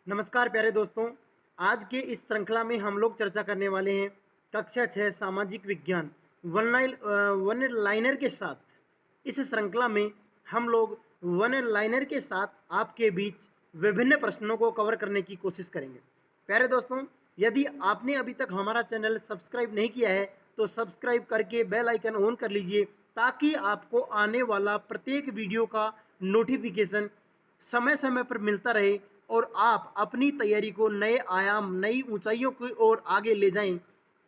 नमस्कार प्यारे दोस्तों। आज के इस श्रृंखला में हम लोग चर्चा करने वाले हैं कक्षा 6 सामाजिक विज्ञान वन लाइनर के साथ। इस श्रृंखला में हम लोग वन लाइनर के साथ आपके बीच विभिन्न प्रश्नों को कवर करने की कोशिश करेंगे। प्यारे दोस्तों, यदि आपने अभी तक हमारा चैनल सब्सक्राइब नहीं किया है तो सब्सक्राइब करके बेल आइकन ऑन कर लीजिए, ताकि आपको आने वाला प्रत्येक वीडियो का नोटिफिकेशन समय समय पर मिलता रहे और आप अपनी तैयारी को नए आयाम, नई ऊंचाइयों की ओर आगे ले जाएं।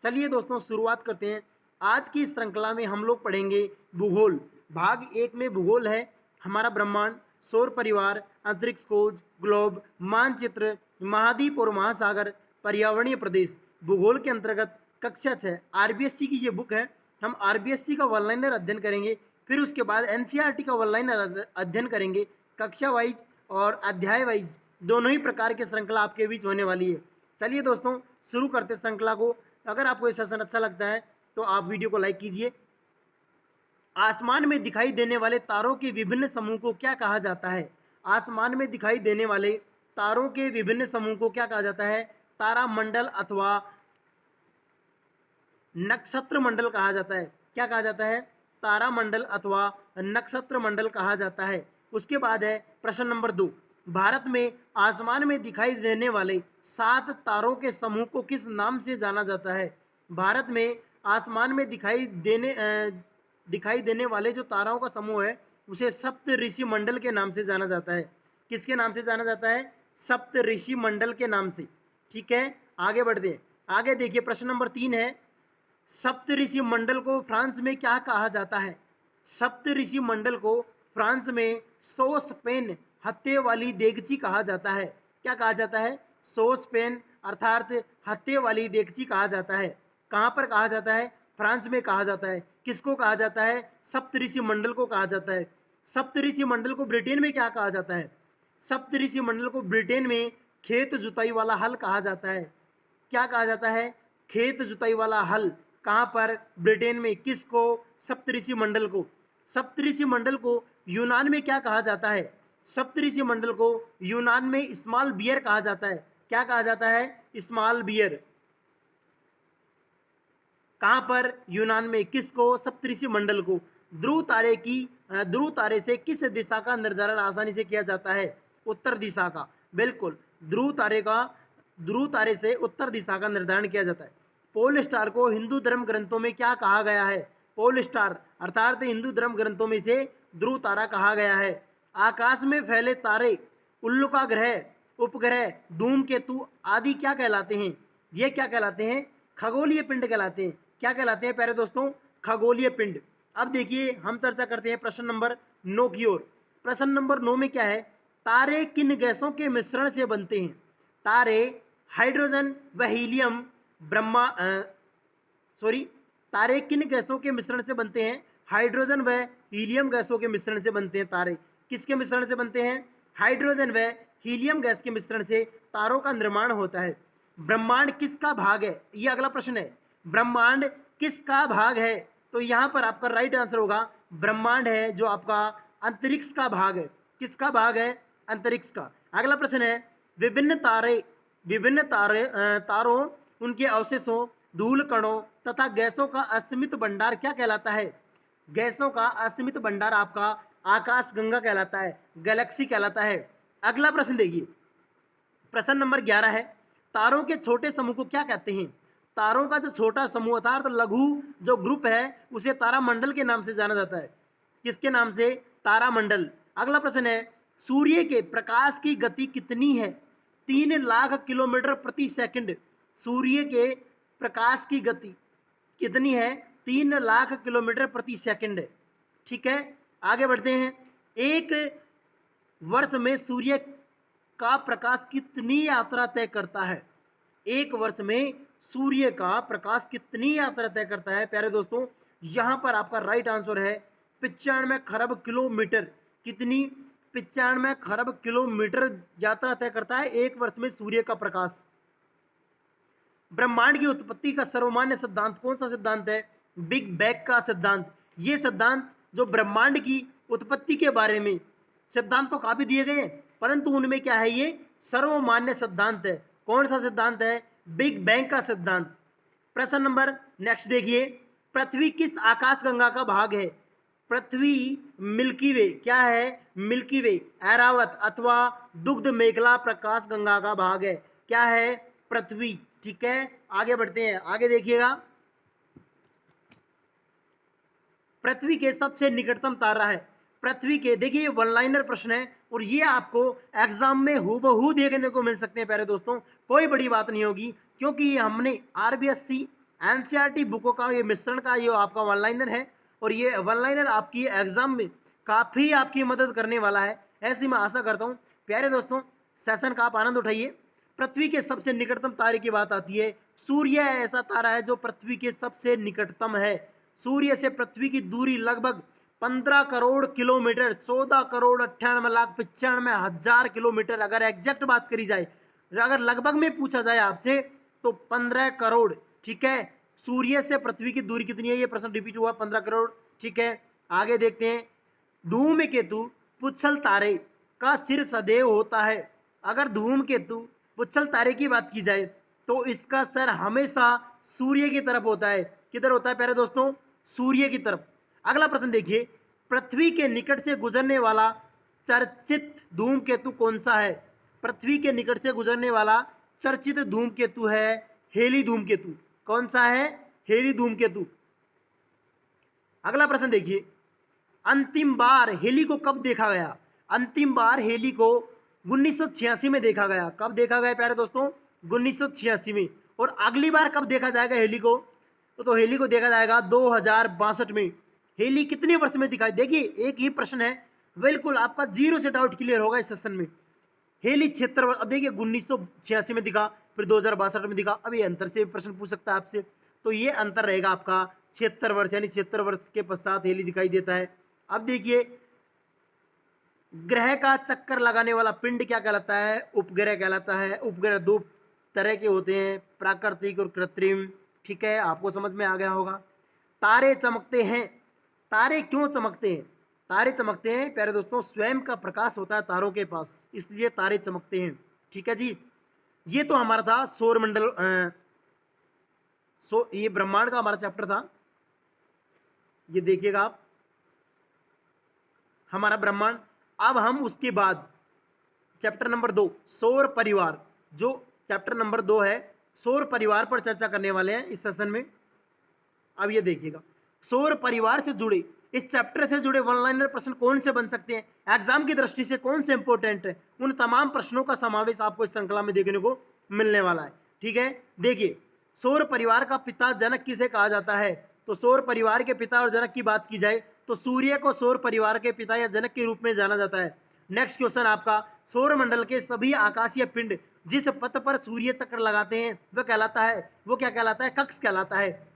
चलिए दोस्तों, शुरुआत करते हैं। आज की इस श्रृंखला में हम लोग पढ़ेंगे भूगोल। भाग 1 में भूगोल है हमारा ब्रह्मांड, सौर परिवार, अंतरिक्ष खोज, ग्लोब, मानचित्र, महाद्वीप और महासागर, पर्यावरणीय प्रदेश। भूगोल के अंतर्गत कक्षा 6 आरबीएससी की ये बुक है। हम आरबीएससी का वन लाइनर अध्ययन करेंगे, फिर उसके बाद एनसीईआरटी का वन लाइनर अध्ययन करेंगे। कक्षा वाइज और अध्याय वाइज दोनों ही प्रकार की श्रृंखला आपके बीच होने वाली है। चलिए दोस्तों, शुरू करते श्रृंखला को। अगर आपको ये सेशन अच्छा लगता है तो आप वीडियो को लाइक कीजिए। आसमान में दिखाई देने वाले तारों के विभिन्न समूह को क्या कहा जाता है? आसमान में दिखाई देने वाले तारों के विभिन्न समूह को क्या कहा जाता है? तारामंडल अथवा नक्षत्र मंडल कहा जाता है। क्या कहा जाता है? तारामंडल अथवा नक्षत्र मंडल कहा जाता है। उसके बाद है प्रश्न नंबर 2। भारत में आसमान में दिखाई देने वाले 7 तारों के समूह को किस नाम से जाना जाता है? भारत में आसमान में दिखाई देने वाले जो ताराओं का समूह है उसे सप्त ऋषि मंडल के नाम से जाना जाता है। किसके नाम से जाना जाता है? सप्त ऋषि मंडल के नाम से। ठीक है, आगे बढ़ते हैं। आगे देखिए, प्रश्न नंबर 3 है, सप्तऋषि मंडल को फ्रांस में क्या कहा जाता है? सप्तऋषि मंडल को फ्रांस में सॉस पेन हत्थे वाली देगची कहा जाता है। क्या कहा जाता है? सॉस पेन अर्थात हत्थे वाली देगची कहा जाता है। कहाँ पर कहा जाता है? फ्रांस में कहा जाता है। किसको कहा जाता है? सप्तऋषि मंडल को कहा जाता है। सप्तऋषि मंडल को ब्रिटेन में क्या कहा जाता है? सप्तऋषि मंडल को ब्रिटेन में खेत जुताई वाला हल कहा जाता है। क्या कहा जाता है? खेत जुताई वाला हल। कहाँ पर? ब्रिटेन में। किसको? सप्तऋषि मंडल को। सप्तऋषि मंडल को यूनान में क्या कहा जाता है? सप्तऋषि मंडल को यूनान में स्मॉल बियर कहा जाता है। क्या कहा जाता है? Small beer. कहाँ पर? यूनान में। किसको? सप्तऋषि मंडल को। ध्रुव तारे से किस दिशा का निर्धारण आसानी से किया जाता है? उत्तर दिशा का। बिल्कुल, ध्रुव तारे से उत्तर दिशा का निर्धारण किया जाता है। पोल स्टार को हिंदू धर्म ग्रंथों में क्या कहा गया है? पोल स्टार अर्थात हिंदू धर्म ग्रंथों में से ध्रुव तारा कहा गया है। आकाश में फैले तारे, उल्का ग्रह, उपग्रह, धूमकेतु आदि क्या कहलाते हैं? ये क्या कहलाते हैं? खगोलीय पिंड कहलाते हैं। क्या कहलाते हैं प्यारे दोस्तों? खगोलीय पिंड। अब देखिए, हम चर्चा करते हैं प्रश्न नंबर 9 की ओर। प्रश्न नंबर 9 में क्या है? तारे किन गैसों के मिश्रण से बनते हैं? तारे हाइड्रोजन व हीलियम ब्रह्मा सॉरी तारे किन गैसों के मिश्रण से बनते हैं? हाइड्रोजन व हीलियम गैसों के मिश्रण से बनते हैं तारे। किसके मिश्रण से बनते हैं? हाइड्रोजन व हीलियम गैस के मिश्रण से तारों का निर्माण होता है। ब्रह्मांड किसका भाग है? ये अगला प्रश्न है। ब्रह्मांड किसका भाग है? तो यहाँ पर आपका राइट आंसर होगा ब्रह्मांड है जो आपका अंतरिक्ष का भाग है। किसका भाग है? अंतरिक्ष का। अगला प्रश्न है, तारों, उनके अवशेषों, धूल कणों तथा गैसों का असीमित भंडार क्या कहलाता है? गैसों का असीमित भंडार आपका आकाश गंगा कहलाता है, गैलेक्सी कहलाता है। अगला प्रश्न देखिए, प्रश्न नंबर 11 है, तारों के छोटे समूह को क्या कहते हैं? तारों का जो छोटा समूह अर्थात लघु जो ग्रुप है उसे तारामंडल के नाम से जाना जाता है। किसके नाम से? तारामंडल। अगला प्रश्न है, सूर्य के प्रकाश की गति कितनी है? 3 लाख किलोमीटर प्रति सेकंड। सूर्य के प्रकाश की गति कितनी है? 3 लाख किलोमीटर प्रति सेकंड। ठीक है, आगे बढ़ते हैं। एक वर्ष में सूर्य का प्रकाश कितनी यात्रा तय करता है? एक वर्ष में सूर्य का प्रकाश कितनी यात्रा तय करता है? प्यारे दोस्तों, यहां पर आपका राइट आंसर है 95 खरब किलोमीटर। कितनी? 95 खरब किलोमीटर यात्रा तय करता है एक वर्ष में सूर्य का प्रकाश। ब्रह्मांड की उत्पत्ति का सर्वमान्य सिद्धांत कौन सा सिद्धांत है? बिग बैग का सिद्धांत। ये सिद्धांत जो ब्रह्मांड की उत्पत्ति के बारे में सिद्धांत तो काफी दिए गए हैं, परंतु उनमें क्या है? ये सर्वमान्य सिद्धांत है। कौन सा सिद्धांत है? बिग बैंग का सिद्धांत। प्रश्न नंबर नेक्स्ट देखिए, पृथ्वी किस आकाशगंगा का भाग है? पृथ्वी मिल्की वे, क्या है? मिल्की वे, ऐरावत अथवा दुग्ध मेखला प्रकाश गंगा का भाग है। क्या है? पृथ्वी। ठीक है, आगे बढ़ते हैं, आगे देखिएगा। पृथ्वी के सबसे निकटतम तारा है। पृथ्वी के, देखिए वन लाइनर प्रश्न है और ये आपको एग्जाम में हूबहू देखने को मिल सकते हैं प्यारे दोस्तों, कोई बड़ी बात नहीं होगी, क्योंकि ये हमने आरबीएससी एनसीईआरटी बुकों का ये मिश्रण का ये आपका वन लाइनर है और ये वन लाइनर आपकी एग्जाम में काफी आपकी मदद करने वाला है, ऐसी मैं आशा करता हूँ। प्यारे दोस्तों, सेशन का आप आनंद उठाइए। पृथ्वी के सबसे निकटतम तारे की बात आती है, सूर्य ऐसा तारा है जो पृथ्वी के सबसे निकटतम है। सूर्य से पृथ्वी की दूरी लगभग 15 करोड़ किलोमीटर, 14 करोड़ 98,95,हजार किलोमीटर। अगर एग्जैक्ट बात करी जाए, अगर लगभग में पूछा जाए आपसे, तो 15 करोड़। ठीक है, सूर्य से पृथ्वी की दूरी कितनी है? ये प्रश्न रिपीट हुआ, 15 करोड़। ठीक है, आगे देखते हैं। धूमकेतु पुच्छल तारे का सिर सदैव होता है। अगर धूमकेतु पुच्छल तारे की बात की जाए तो इसका सर हमेशा सूर्य की तरफ होता है। किधर होता है प्यारे दोस्तों? सूर्य की तरफ। अगला प्रश्न देखिए, पृथ्वी के निकट से गुजरने वाला चर्चित धूमकेतु कौन सा है? पृथ्वी के निकट से गुजरने वाला चर्चित धूमकेतु है हेली धूमकेतु। कौन सा है? हेली धूमकेतु। अगला प्रश्न देखिए, अंतिम बार हेली को कब देखा गया? अंतिम बार हेली को 1986 में देखा गया। कब देखा गया प्यारे दोस्तों? 1986 में। और अगली बार कब देखा जाएगा हेली को? तो हेली को देखा जाएगा 2062 में। हेली कितने वर्ष में दिखाई? देखिए एक ही प्रश्न है, बिल्कुल आपका जीरो से डाउट क्लियर होगा इस सेशन में। हेली 76 वर्ष, अब देखिए 1986 में दिखा, फिर 2062 में दिखा। अब ये अंतर से प्रश्न पूछ सकता है आपसे, तो ये अंतर रहेगा आपका 76 वर्ष, यानी 76 वर्ष के पश्चात हेली दिखाई देता है। अब देखिए, ग्रह का चक्कर लगाने वाला पिंड क्या कहलाता है? उपग्रह कहलाता है। उपग्रह दो तरह के होते हैं, प्राकृतिक और कृत्रिम। ठीक है, आपको समझ में आ गया होगा। तारे चमकते हैं, तारे क्यों चमकते हैं? तारे चमकते हैं प्यारे दोस्तों, स्वयं का प्रकाश होता है तारों के पास, इसलिए तारे चमकते हैं। ठीक है जी, ये तो हमारा था सौर मंडल, ये ब्रह्मांड का हमारा चैप्टर था। ये देखिएगा आप, हमारा ब्रह्मांड। अब हम उसके बाद चैप्टर नंबर 2 सौर परिवार, जो चैप्टर नंबर 2 है, सौर परिवार पर चर्चा करने वाले हैं इस सेशन में। अब ये देखिएगा, सौर परिवार से जुड़े, इस चैप्टर से जुड़े वन लाइनर प्रश्न कौन से बन सकते हैं, एग्जाम की दृष्टि से कौन से इंपॉर्टेंट है, उन तमाम प्रश्नों का समावेश आपको इस श्रृंखला में देखने को मिलने वाला है। ठीक है, देखिए सौर परिवार का पिता जनक किसे कहा जाता है? तो सौर परिवार के पिता और जनक की बात की जाए तो सूर्य को सौर परिवार के पिता या जनक के रूप में जाना जाता है। नेक्स्ट क्वेश्चन आपका, सौर मंडल के सभी आकाशीय पिंड जिस पथ पर सूर्य चक्र लगाते हैं वह कहलाता है, वो क्या कहलाता है? कक्ष कहलाता है।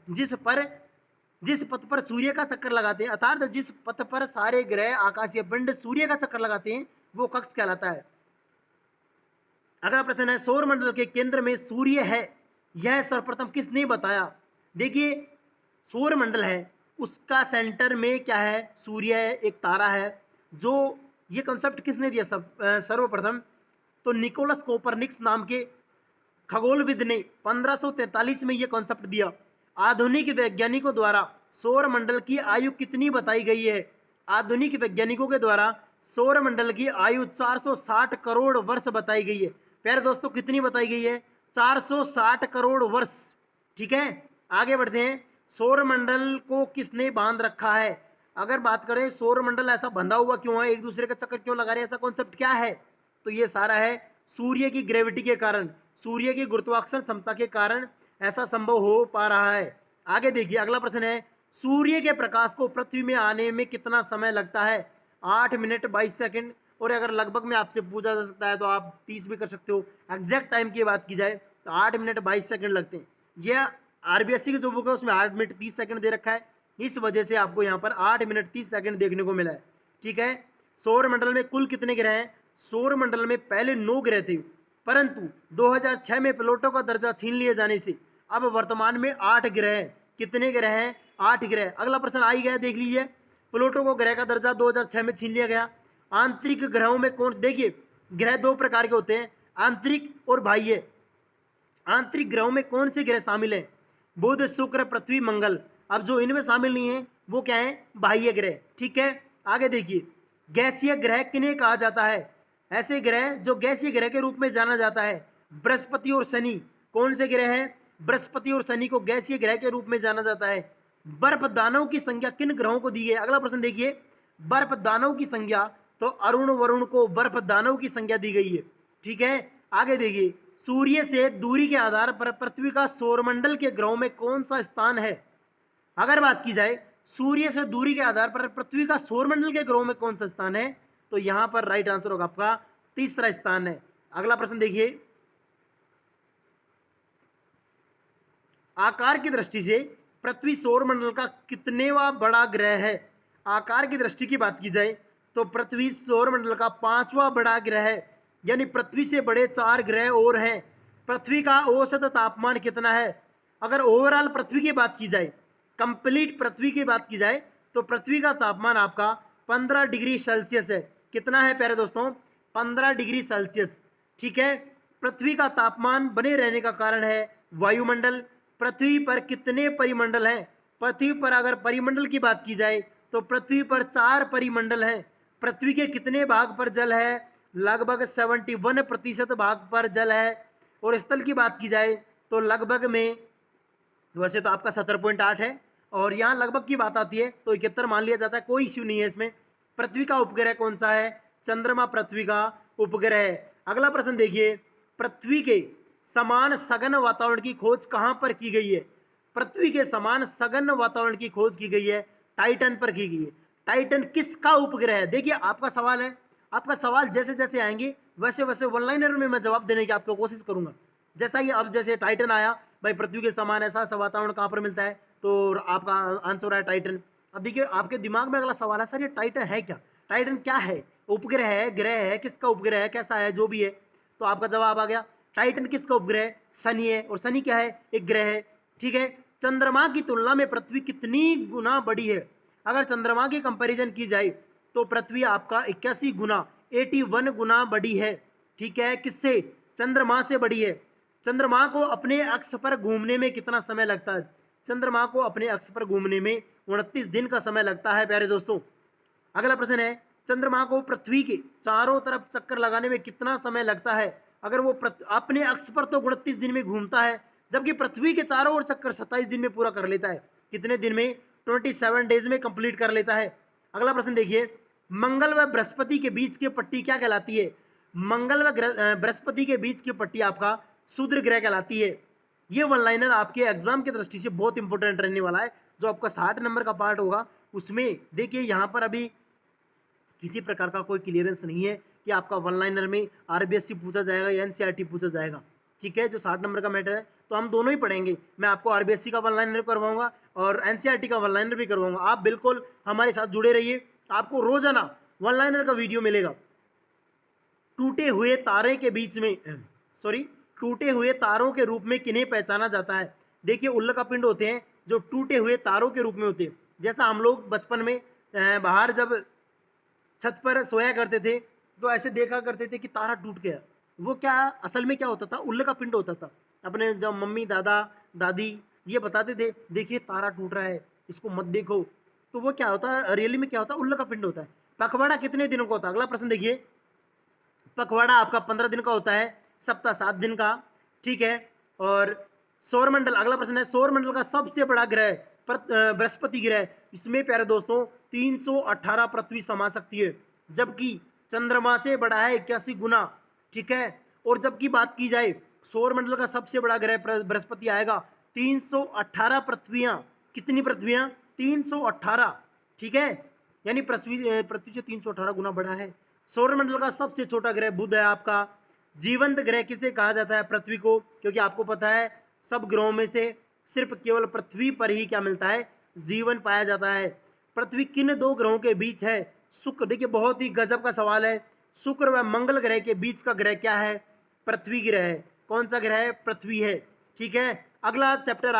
जिस पथ पर सूर्य का चक्कर लगाते हैं, अर्थात जिस पथ पर सारे ग्रह आकाशीय पिंड सूर्य का चक्कर लगाते हैं, वो कक्ष कहलाता है। अगला प्रश्न है, सौर मंडल के केंद्र में सूर्य है, यह सर्वप्रथम किसने बताया? देखिए सौर मंडल है, उसका सेंटर में क्या है? सूर्य है, एक तारा है। जो ये कॉन्सेप्ट किसने दिया सर्वप्रथम? तो निकोलस कोपरनिकस नाम के खगोलविद ने 1543 में यह कॉन्सेप्ट दिया। आधुनिक वैज्ञानिकों द्वारा सौर मंडल की आयु कितनी बताई गई है? आधुनिक वैज्ञानिकों के द्वारा सौर मंडल की आयु 460 करोड़ वर्ष बताई गई है। प्यारे दोस्तों, कितनी बताई गई है? 460 करोड़ वर्ष। ठीक है, आगे बढ़ते हैं। सौर मंडल को किसने बांध रखा है? अगर बात करें सौर मंडल ऐसा बंधा हुआ क्यों है, एक दूसरे का चक्कर क्यों लगा रहे हैं, ऐसा कॉन्सेप्ट क्या है? तो ये सारा है सूर्य की ग्रेविटी के कारण, सूर्य की गुरुत्वाकर्षण क्षमता के कारण ऐसा संभव हो पा रहा है। आगे देखिए, अगला प्रश्न है, सूर्य के प्रकाश को पृथ्वी में आने में कितना समय लगता है? 8 मिनट 22 सेकंड। और अगर लगभग में आपसे पूछा जा सकता है तो आप 30 भी कर सकते हो। एग्जैक्ट टाइम की बात की जाए तो 8 मिनट 22 सेकंड लगते हैं। यह आरबीएससी की जो बुक है उसमें 8 मिनट 30 सेकंड दे रखा है, इस वजह से आपको यहाँ पर 8 मिनट 30 सेकंड देखने को मिला है। ठीक है, सौर मंडल में कुल कितने ग्रह हैं? सौर मंडल में पहले 9 ग्रह थे, परंतु 2006 में प्लूटो का दर्जा छीन लिए जाने से अब वर्तमान में 8 ग्रह हैं। कितने ग्रह हैं? 8 ग्रह। अगला प्रश्न आ ही गया, देख लीजिए। प्लूटो को ग्रह का दर्जा 2006 में छीन लिया गया। आंतरिक ग्रहों में कौन? देखिए ग्रह दो प्रकार के होते हैं, आंतरिक और बाह्य। आंतरिक ग्रहों में कौन से ग्रह शामिल हैं? बुध, शुक्र, पृथ्वी, मंगल। अब जो इनमें शामिल नहीं है वो क्या है? बाह्य ग्रह। ठीक है, आगे देखिए, गैसीय ग्रह किन्हें कहा जाता है? ऐसे ग्रह जो गैसीय ग्रह के रूप में जाना जाता है, बृहस्पति और शनि। कौन से ग्रह हैं? बृहस्पति और शनि को गैसीय ग्रह के रूप में जाना जाता है। बर्फ दानव की संख्या किन ग्रहों को दी है? अगला प्रश्न देखिए, बर्फ दानव की संख्या, तो अरुण वरुण को बर्फ दानव की संख्या दी गई है। ठीक है, आगे देखिए, सूर्य से दूरी के आधार पर पृथ्वी का सौरमंडल के ग्रहों में कौन सा स्थान है? अगर बात की जाए सूर्य से दूरी के आधार पर पृथ्वी का सौरमंडल के ग्रहों में कौन सा स्थान है, तो यहां पर राइट आंसर होगा आपका तीसरा स्थान है। अगला प्रश्न देखिए, आकार की दृष्टि से पृथ्वी सौरमंडल का कितनेवा बड़ा ग्रह है? आकार की दृष्टि की बात की जाए तो पृथ्वी सौरमंडल का 5वां बड़ा ग्रह है, यानी पृथ्वी से बड़े 4 ग्रह और हैं। पृथ्वी का औसत तापमान कितना है? अगर ओवरऑल पृथ्वी की बात की जाए, कंप्लीट पृथ्वी की बात की जाए, तो पृथ्वी का तापमान आपका 15 डिग्री सेल्सियस है। कितना है प्यारे दोस्तों? 15 डिग्री सेल्सियस। ठीक है, पृथ्वी का तापमान बने रहने का कारण है वायुमंडल। पृथ्वी पर कितने परिमंडल हैं? पृथ्वी पर अगर परिमंडल की बात की जाए तो पृथ्वी पर 4 परिमंडल हैं। पृथ्वी के कितने भाग पर जल है? लगभग 71% भाग पर जल है। और स्थल की बात की जाए तो लगभग में, वैसे तो आपका 70.8 है, और यहाँ लगभग की बात आती है तो 71 मान लिया जाता है, कोई इश्यू नहीं है इसमें। पृथ्वी का उपग्रह कौन सा है? चंद्रमा पृथ्वी का उपग्रह है। अगला प्रश्न देखिए, पृथ्वी के समान सघन वातावरण की खोज कहां पर की गई है? पृथ्वी के समान सघन वातावरण की खोज की गई है टाइटन पर की गई है। टाइटन किसका उपग्रह है? देखिए आपका सवाल है, आपका सवाल जैसे जैसे आएंगे वैसे वैसे वन लाइनर में मैं जवाब देने की आपको कोशिश करूंगा। जैसा ही अब जैसे टाइटन आया, भाई पृथ्वी के समान ऐसा सा वातावरण कहां पर मिलता है, तो आपका आंसर है टाइटन। अब देखिए आपके दिमाग में अगला सवाल है, सर ये टाइटन है क्या? टाइटन क्या है? उपग्रह है, ग्रह है, किसका उपग्रह है, कैसा है, जो भी है। तो आपका जवाब आ गया, टाइटन किसका उपग्रह है? शनि है। और शनि क्या है? एक ग्रह है। ठीक है, चंद्रमा की तुलना में पृथ्वी कितनी गुना बड़ी है? अगर चंद्रमा की कंपैरिजन की जाए तो पृथ्वी आपका 81 गुना, 81 गुना बड़ी है। ठीक है, किससे? चंद्रमा से बड़ी है। चंद्रमा को अपने अक्ष पर घूमने में कितना समय लगता है? चंद्रमा को अपने अक्ष पर घूमने में 29 दिन का समय लगता है प्यारे दोस्तों। अगला प्रश्न है, चंद्रमा को पृथ्वी के चारों तरफ चक्कर लगाने में कितना समय लगता है? अगर वो अपने अक्ष पर तो 29 दिन में घूमता है, जबकि पृथ्वी के चारों ओर चक्कर 27 दिन में पूरा कर लेता है। कितने दिन में? 27 डेज में कंप्लीट कर लेता है। अगला प्रश्न देखिए, मंगल व बृहस्पति के बीच की पट्टी क्या कहलाती है? मंगल व बृहस्पति के बीच की पट्टी आपका शूद्र ग्रह कहलाती है। ये वन लाइनर आपके एग्जाम की दृष्टि से बहुत इंपॉर्टेंट रहने वाला है। जो आपका 60 नंबर का पार्ट होगा उसमें देखिए, यहाँ पर अभी किसी प्रकार का कोई क्लियरेंस नहीं है कि आपका वन लाइनर में आरबीएससी पूछा जाएगा या एनसीईआरटी पूछा जाएगा। ठीक है, जो 60 नंबर का मैटर है तो हम दोनों ही पढ़ेंगे। मैं आपको आरबीएससी का वन लाइनर करवाऊंगा और एनसीईआरटी का वन लाइनर भी करवाऊंगा। आप बिल्कुल हमारे साथ जुड़े रहिए, आपको रोजाना वन लाइनर का वीडियो मिलेगा। टूटे हुए तारे के बीच में टूटे हुए तारों के रूप में किन्हें पहचाना जाता है? देखिए उल्कापिंड होते हैं जो टूटे हुए तारों के रूप में होते हैं। जैसा हम लोग बचपन में बाहर जब छत पर सोया करते थे तो ऐसे देखा करते थे कि तारा टूट गया। वो क्या असल में क्या होता था? उल्कापिंड होता था। अपने जब मम्मी दादा दादी ये बताते थे, देखिए तारा टूट रहा है, इसको मत देखो। तो वो क्या होता है? रियली में क्या होता है? उल्कापिंड होता है। पखवाड़ा कितने दिनों का होता है? अगला प्रश्न देखिए, पखवाड़ा आपका 15 दिन का होता है, सप्ताह 7 दिन का। ठीक है, और सौरमंडल, अगला प्रश्न है, सौरमंडल का सबसे बड़ा ग्रह बृहस्पति ग्रह। इसमें प्यारे दोस्तों 318 पृथ्वी समा सकती है, जबकि चंद्रमा से बड़ा है 81 गुना। ठीक है, और जबकि बात की जाए सौरमंडल का सबसे बड़ा ग्रह बृहस्पति आएगा। 318 पृथ्वियां, कितनी पृथ्वियां? 318। ठीक है, यानी पृथ्वी से 318 गुना बड़ा है। सौरमंडल का सबसे छोटा ग्रह बुध है आपका। जीवंत ग्रह किसे कहा जाता है? पृथ्वी को, क्योंकि आपको पता है सब ग्रहों में से सिर्फ केवल पृथ्वी पर ही क्या मिलता है? जीवन पाया जाता है। पृथ्वी किन दो ग्रहों के बीच है? शुक्र, देखिए बहुत ही गजब का सवाल है। शुक्र व मंगल ग्रह के बीच का ग्रह क्या है? पृथ्वी ग्रह है। कौन सा ग्रह है? पृथ्वी है। ठीक है, अगला चैप्टर